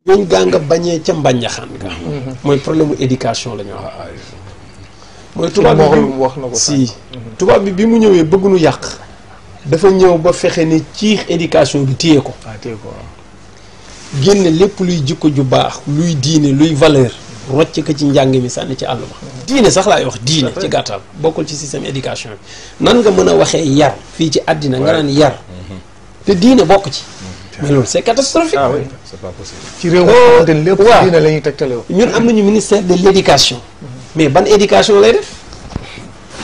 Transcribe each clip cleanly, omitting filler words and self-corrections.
ñooñ gaa nga bañee ca mbànjaxaan ga mooy problème mu éducation la ñu wax mooy tubaab bi wax na ko si tubaab bi mu ñëwee bëgg nu yàq dafa ñëw ba fexe ni ciix éducation bi téye ko génne lépp luy jikko ju baax luy diine luy valeur rocc ko ci njàng mi sànni ci àll ba diine sax laay wax diine ci gàttal bokkul ci système éducation bi nan nga mën a waxee yar fii ci àddina nga naan yar te diine bokk ci mais loolu c'est catastrophique. Ah oui, c'est pas possible. ci réew mi xamante ne lépp diine la ñuy tegtale ñun am nañu ministère de l'éducation mais ban éducation lay def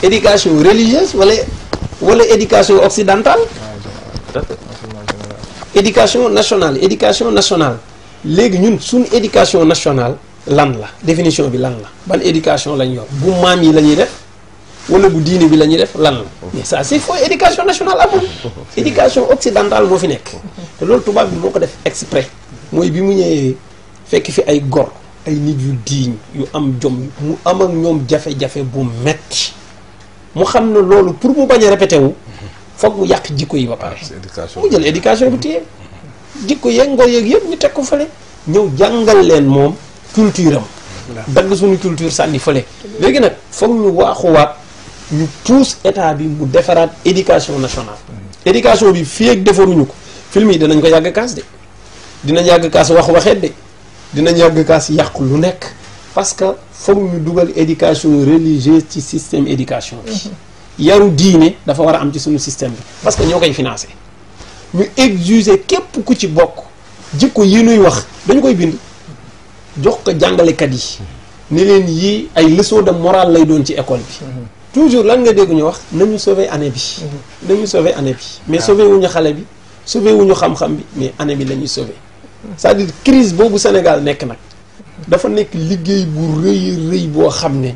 éducation religieuse wala éducation occidentale éducation nationale léegi ñun suñu éducation nationale lan la définition bi lan la ban éducation lañ yor bu maam yi la ñuy def wala bu diine bi la ñuy def lan la mais ça c'est faux éducation nationale amul éducation occidentale moo fi nekk te loolu tubaab bi moo ko def exprès mooy bi mu ñëwee fekk fi ay gor ay nit yu diiñ yu am jom mu am ak ñoom jafe-jafe bu metti mu xam ne loolu pour mu bañ a répété wu foog mu yàq jikko yi ba pare mu jël éducation bi téye jikko yeeg ngor yeeg yëpp ñu teg ko fële ñëw jàngal leen moom culture am dagg suñu culture sànni fële léegi nag foog ñu waaxuwaat ñu pousse état bi mu defaraat éducation nationale éducation bi fii ak defaruñu ko film yi dinañ ko yàgg kaas de dinañ yàgg kaas waxeet de dinañ yàgg kaas yàq lu nekk parce que foog ñu dugal éducation religieuse ci système éducation bi yaru diine dafa war a am ci suñu système bi parce que ñoo koy financé ñu exiger képp ku ci bokk jikko yi nuy wax dañu koy bind jox ko jàngalekat yi ni leen yii ay leçon de morale lay doon ci école bi toujours lan nga dégg ñu wax nañu sauver année bi nañu sauver année bi mais sauver wuñu xale bi sauver wuñu xam-xam bi mais année bi la ñuy sauver c'est-à-dire crise boobu Sénégal nekk nag dafa nekk liggéey bu rëy boo xam ne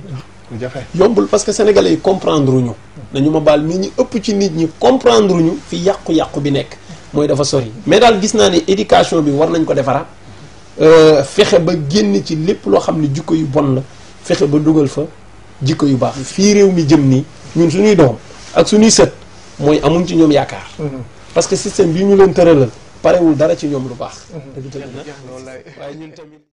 yombul parce que sénégalais yi comprendre ñu nañu ma baal nit ñi ëpp ci nit ñi comprendre ñu fi yàqu-yàqu bi nekk mooy dafa sori mais daal gis naa ne éducation bi war nañ ko defaraat fexe ba génn ci lépp loo xam ne jikko yu bon la fexe ba dugal fa jikko yu baax fii réew mi jëm nii ñun suñuy doom ak suñuy sët mooy amuñ ci ñoom yaakaar parce que système bi ñu leen tëralal parewul dara ci ñoom lu baax waaye ñun tamit